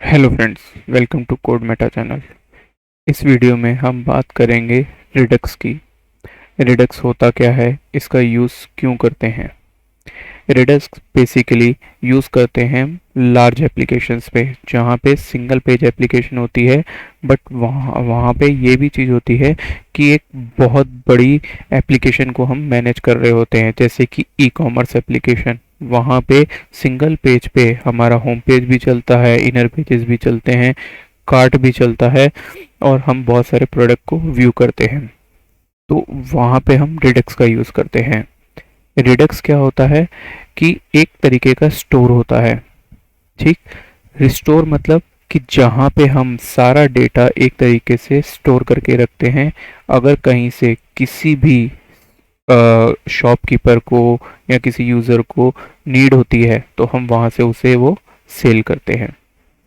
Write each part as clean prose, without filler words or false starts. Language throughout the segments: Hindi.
Hello friends, welcome to code meta channel. इस वीडियो में हम बात करेंगे रिडक्स की। रिडक्स होता क्या है, इसका यूज़ क्यों करते हैं। रिडक्स बेसिकली यूज़ करते हैं लार्ज एप्लीकेशंस पे, जहाँ पे सिंगल पेज एप्लीकेशन होती है। बट वहाँ वहाँ पे ये भी चीज़ होती है कि एक बहुत बड़ी एप्लीकेशन को हम मैनेज कर रहे होते हैं, जैसे कि ई कॉमर्स एप्लीकेशन। वहाँ पे सिंगल पेज पे हमारा होम पेज भी चलता है, इनर पेजेस भी चलते हैं, कार्ट भी चलता है, और हम बहुत सारे प्रोडक्ट को व्यू करते हैं। तो वहाँ पे हम रिडक्स का यूज़ करते हैं। रिडक्स क्या होता है कि एक तरीके का स्टोर होता है। ठीक, रिस्टोर मतलब कि जहाँ पे हम सारा डेटा एक तरीके से स्टोर करके रखते हैं। अगर कहीं से किसी भी शॉपकीपर को या किसी यूज़र को नीड होती है, तो हम वहाँ से उसे वो सेल करते हैं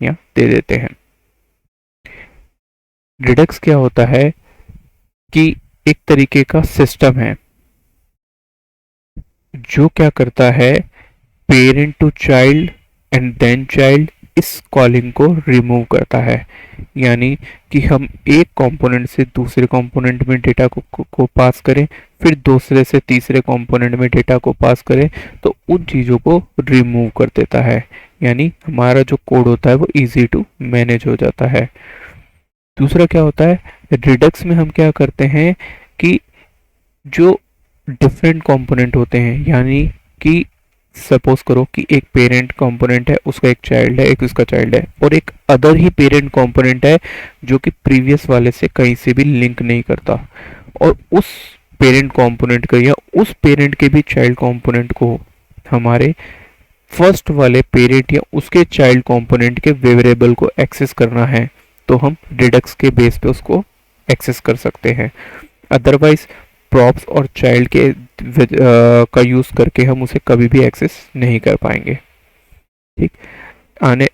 या दे देते हैं। रिडक्स क्या होता है कि एक तरीके का सिस्टम है जो क्या करता है, parent to child and then child इस कॉलिंग को रिमूव करता है। यानी कि हम एक कंपोनेंट से दूसरे कंपोनेंट में डेटा को पास करें, फिर दूसरे से तीसरे कंपोनेंट में डेटा को पास करें, तो उन चीज़ों को रिमूव कर देता है। यानी हमारा जो कोड होता है वो इजी टू मैनेज हो जाता है। दूसरा क्या होता है, रिडक्स में हम क्या करते हैं कि जो डिफरेंट कंपोनेंट होते हैं, यानी कि सपोज करो कि एक पेरेंट कंपोनेंट है, उसका एक चाइल्ड है, एक उसका चाइल्ड है, और एक अदर ही पेरेंट कंपोनेंट है जो कि प्रीवियस वाले से कहीं से भी लिंक नहीं करता, और उस पेरेंट कंपोनेंट का या उस पेरेंट के भी चाइल्ड कंपोनेंट को हमारे फर्स्ट वाले पेरेंट या उसके चाइल्ड कंपोनेंट के वेरिएबल को एक्सेस करना है, तो हम रिडक्स के बेस पे उसको एक्सेस कर सकते हैं। अदरवाइज प्रॉप्स और चाइल्ड के का यूज़ करके हम उसे कभी भी एक्सेस नहीं कर पाएंगे। ठीक, आने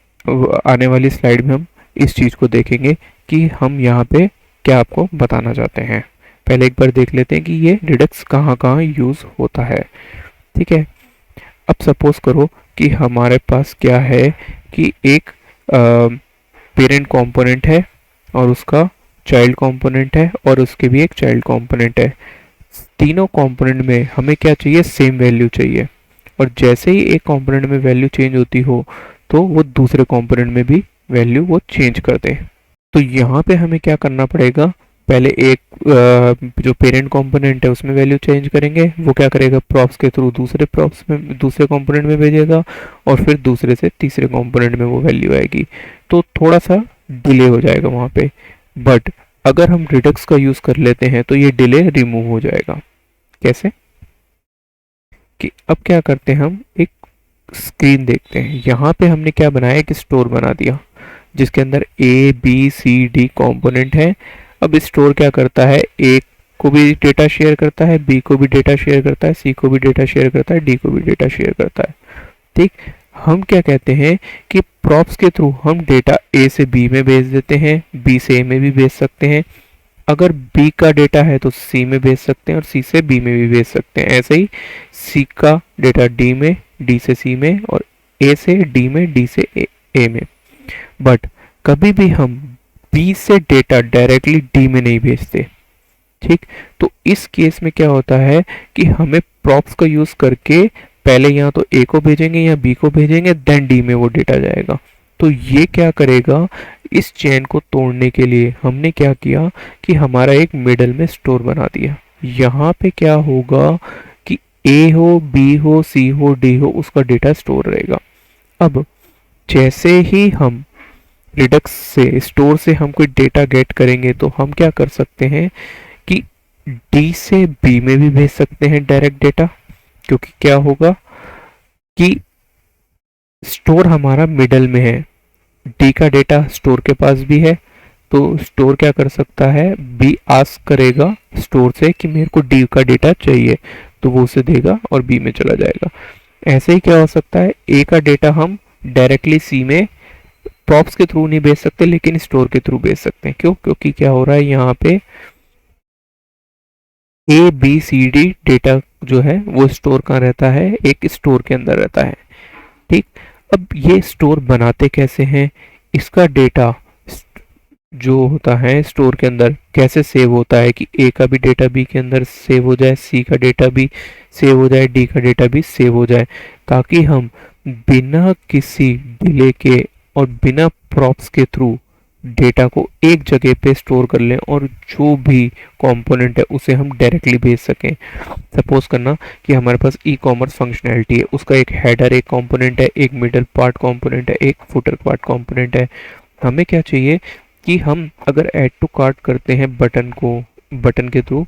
आने वाली स्लाइड में हम इस चीज़ को देखेंगे कि हम यहाँ पे क्या आपको बताना चाहते हैं। पहले एक बार देख लेते हैं कि ये रिडक्स कहाँ कहाँ यूज़ होता है। ठीक है, अब सपोज करो कि हमारे पास क्या है कि एक पेरेंट कंपोनेंट है और उसका चाइल्ड कंपोनेंट है और उसके भी एक चाइल्ड कंपोनेंट है। तीनों कंपोनेंट में हमें क्या चाहिए, सेम वैल्यू चाहिए, और जैसे ही एक कंपोनेंट में वैल्यू चेंज होती हो तो वो दूसरे कंपोनेंट में भी वैल्यू वो चेंज कर दे। तो यहाँ पे हमें क्या करना पड़ेगा, पहले एक जो पेरेंट कंपोनेंट है उसमें वैल्यू चेंज करेंगे, वो क्या करेगा, प्रॉप्स के थ्रू दूसरे प्रॉप्स में दूसरे कंपोनेंट में भेजेगा, और फिर दूसरे से तीसरे कंपोनेंट में वो वैल्यू आएगी। तो थोड़ा सा डिले हो जाएगा वहाँ पे। बट अगर हम रिडक्स का यूज़ कर लेते हैं तो ये डिले रिमूव हो जाएगा। कैसे कि अब क्या करते हैं, हम एक स्क्रीन देखते हैं। यहाँ पे हमने क्या बनाया, एक स्टोर बना दिया जिसके अंदर A B C D component है। अब स्टोर क्या करता है, ए को भी डेटा शेयर करता है, बी को भी डेटा शेयर करता है, सी को भी डेटा शेयर करता है, डी को भी डेटा शेयर करता है। ठीक, हम क्या कहते हैं कि प्रॉप्स के थ्रू हम डेटा ए से बी में भेज देते हैं, बी से ए में भी भेज सकते हैं। अगर बी का डेटा है तो सी में भेज सकते हैं, और सी से बी में भी भेज सकते हैं। ऐसे ही सी का डेटा डी में, डी से सी में, और ए से डी में, डी से ए में। बट कभी भी हम बी से डेटा डायरेक्टली डी में नहीं भेजते। ठीक, तो इस केस में क्या होता है कि हमें प्रॉप्स का यूज करके पहले या तो ए को भेजेंगे या बी को भेजेंगे, देन डी में वो डेटा जाएगा। तो ये क्या करेगा, इस चेन को तोड़ने के लिए हमने क्या किया कि हमारा एक मिडल में स्टोर बना दिया। यहाँ पे क्या होगा कि ए हो, बी हो, सी हो, डी हो, उसका डेटा स्टोर रहेगा। अब जैसे ही हम रिडक्स से स्टोर से हम कोई डेटा गेट करेंगे, तो हम क्या कर सकते हैं कि डी से बी में भी भेज सकते हैं डायरेक्ट डेटा, क्योंकि क्या होगा कि स्टोर हमारा मिडल में है, डी का डेटा स्टोर के पास भी है। तो स्टोर क्या कर सकता है, बी आस्क करेगा स्टोर से कि मेरे को डी का डेटा चाहिए, तो वो उसे देगा और बी में चला जाएगा। ऐसे ही क्या हो सकता है, ए का डेटा हम डायरेक्टली सी में प्रॉप्स के थ्रू नहीं भेज सकते, लेकिन स्टोर के थ्रू भेज सकते हैं। क्यों, क्योंकि क्या हो रहा है यहाँ पे A B C D data जो है वो स्टोर कहाँ रहता है, एक स्टोर के अंदर रहता है। ठीक, अब ये स्टोर बनाते कैसे हैं, इसका डेटा जो होता है स्टोर के अंदर कैसे सेव होता है कि ए का भी डेटा बी के अंदर सेव हो जाए, सी का डेटा भी सेव हो जाए, डी का डेटा भी सेव हो जाए, ताकि हम बिना किसी डिले के और बिना प्रॉप्स के थ्रू डेटा को एक जगह पे स्टोर कर लें और जो भी कंपोनेंट है उसे हम डायरेक्टली भेज सकें। सपोज करना कि हमारे पास ई कॉमर्स फंक्शनैलिटी है, उसका एक हेडर एक कंपोनेंट है, एक मिडल पार्ट कंपोनेंट है, एक फुटर पार्ट कंपोनेंट है। हमें क्या चाहिए कि हम अगर ऐड टू कार्ट करते हैं बटन के थ्रू,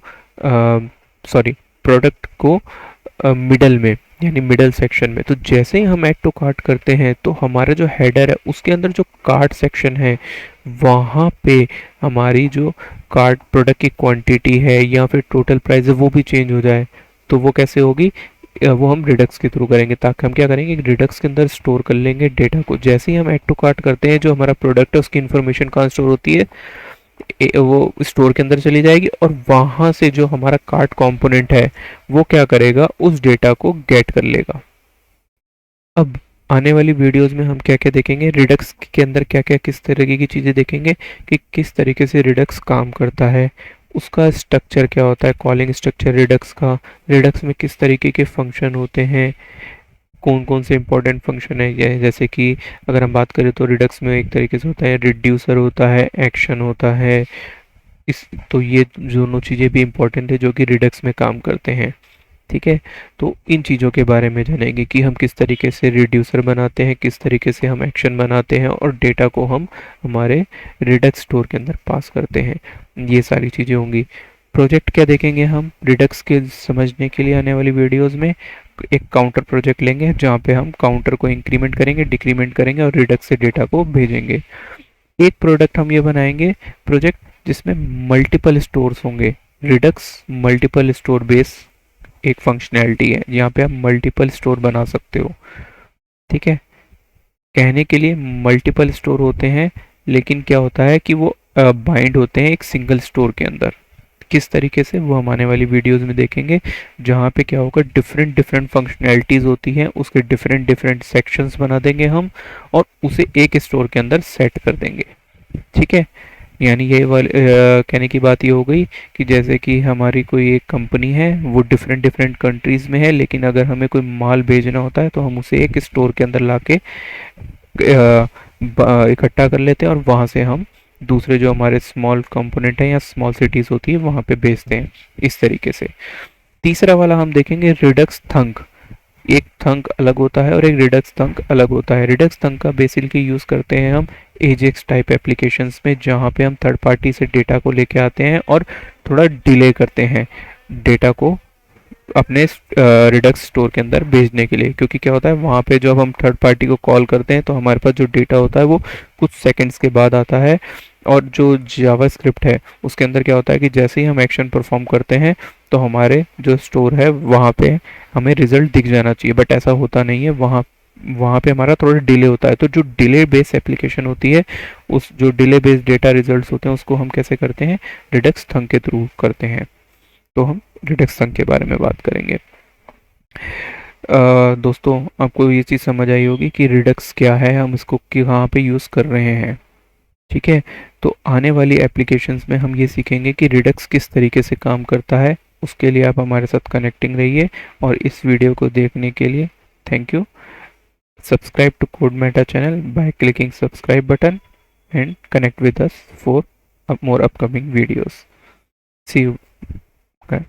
सॉरी, प्रोडक्ट को मिडल में यानी मिडल सेक्शन में, तो जैसे ही हम ऐड टू कार्ट करते हैं तो हमारा जो हेडर है उसके अंदर जो कार्ट सेक्शन है वहाँ पे हमारी जो कार्ट प्रोडक्ट की क्वांटिटी है या फिर टोटल प्राइस है वो भी चेंज हो जाए। तो वो कैसे होगी, वो हम रिडक्स के थ्रू करेंगे, ताकि हम क्या करेंगे रिडक्स के अंदर स्टोर कर लेंगे डेटा को। जैसे ही हम ऐड टू कार्ट करते हैं जो हमारा प्रोडक्ट है उसकी इन्फॉर्मेशन कहाँ स्टोर होती है, वो स्टोर के अंदर चली जाएगी और वहां से जो हमारा कार्ट कंपोनेंट है वो क्या करेगा, उस डेटा को गेट कर लेगा। अब आने वाली वीडियोस में हम क्या क्या देखेंगे, रिडक्स के अंदर क्या क्या किस तरीके की चीज़ें देखेंगे कि किस तरीके से रिडक्स काम करता है, उसका स्ट्रक्चर क्या होता है, कॉलिंग स्ट्रक्चर रिडक्स का, रिडक्स में किस तरीके के फंक्शन होते हैं, कौन कौन से इंपॉर्टेंट फंक्शन है ये, जैसे कि अगर हम बात करें तो रिडक्स में एक तरीके से होता है रिड्यूसर होता है, एक्शन होता है, इस तो ये दोनों चीज़ें भी इम्पोर्टेंट है जो कि रिडक्स में काम करते हैं। ठीक है, तो इन चीज़ों के बारे में जानेंगे कि हम किस तरीके से रिड्यूसर बनाते हैं, किस तरीके से हम एक्शन बनाते हैं और डेटा को हम हमारे रिडक्स स्टोर के अंदर पास करते हैं। ये सारी चीज़ें होंगी। प्रोजेक्ट क्या देखेंगे हम रिडक्स के समझने के लिए आने वाली वीडियोस में, एक काउंटर प्रोजेक्ट लेंगे जहाँ पे हम काउंटर को इंक्रीमेंट करेंगे, डिक्रीमेंट करेंगे और रिडक्स से डेटा को भेजेंगे। एक प्रोडक्ट हम ये बनाएंगे प्रोजेक्ट जिसमें मल्टीपल स्टोर्स होंगे। रिडक्स मल्टीपल स्टोर बेस एक फंक्शनैलिटी है, यहाँ पे आप मल्टीपल स्टोर बना सकते हो। ठीक है, कहने के लिए मल्टीपल स्टोर होते हैं, लेकिन क्या होता है कि वो बाइंड होते हैं एक सिंगल स्टोर के अंदर। किस तरीके से वो हम आने वाली वीडियोस में देखेंगे, जहाँ पे क्या होगा डिफरेंट डिफरेंट फंक्शनैलिटीज़ होती हैं, उसके डिफरेंट डिफरेंट सेक्शंस बना देंगे हम और उसे एक स्टोर के अंदर सेट कर देंगे। ठीक है, यानी ये कहने की बात ये हो गई कि जैसे कि हमारी कोई एक कंपनी है, वो डिफरेंट डिफरेंट कंट्रीज़ में है, लेकिन अगर हमें कोई माल भेजना होता है तो हम उसे एक स्टोर के अंदर ला के इकट्ठा कर लेते हैं और वहाँ से हम दूसरे जो हमारे स्मॉल कंपोनेंट हैं या स्मॉल सिटीज़ होती है वहाँ पे भेजते हैं, इस तरीके से। तीसरा वाला हम देखेंगे रिडक्स थंक। एक थंक अलग होता है और एक रिडक्स थंक अलग होता है। रिडक्स थंक का बेसिकली यूज़ करते हैं हम एजेक्स टाइप एप्लीकेशंस में, जहाँ पे हम थर्ड पार्टी से डेटा को लेके आते हैं और थोड़ा डिले करते हैं डेटा को अपने रिडक्स स्टोर के अंदर भेजने के लिए। क्योंकि क्या होता है वहाँ पे जब हम थर्ड पार्टी को कॉल करते हैं तो हमारे पास जो डेटा होता है वो कुछ सेकंड्स के बाद आता है, और जो जावा स्क्रिप्ट है उसके अंदर क्या होता है कि जैसे ही हम एक्शन परफॉर्म करते हैं तो हमारे जो स्टोर है वहाँ पे हमें रिजल्ट दिख जाना चाहिए, बट ऐसा होता नहीं है। वहाँ वहाँ पे हमारा थोड़ा डिले होता है। तो जो डिले बेस्ड एप्लीकेशन होती है, उस जो डिले बेस्ड डेटा रिजल्ट्स होते हैं उसको हम कैसे करते हैं, रिडक्स थंक के थ्रू करते हैं। तो हम रिडक्स थंक के बारे में बात करेंगे। दोस्तों आपको ये चीज़ समझ आई होगी कि रिडक्स क्या है, हम इसको कहाँ पे यूज़ कर रहे हैं। ठीक है, तो आने वाली एप्लीकेशंस में हम ये सीखेंगे कि रिडक्स किस तरीके से काम करता है। उसके लिए आप हमारे साथ कनेक्टिंग रहिए और इस वीडियो को देखने के लिए thank you. Subscribe to CodeMeta channel by clicking subscribe button and connect with us for more upcoming videos. See you. Okay.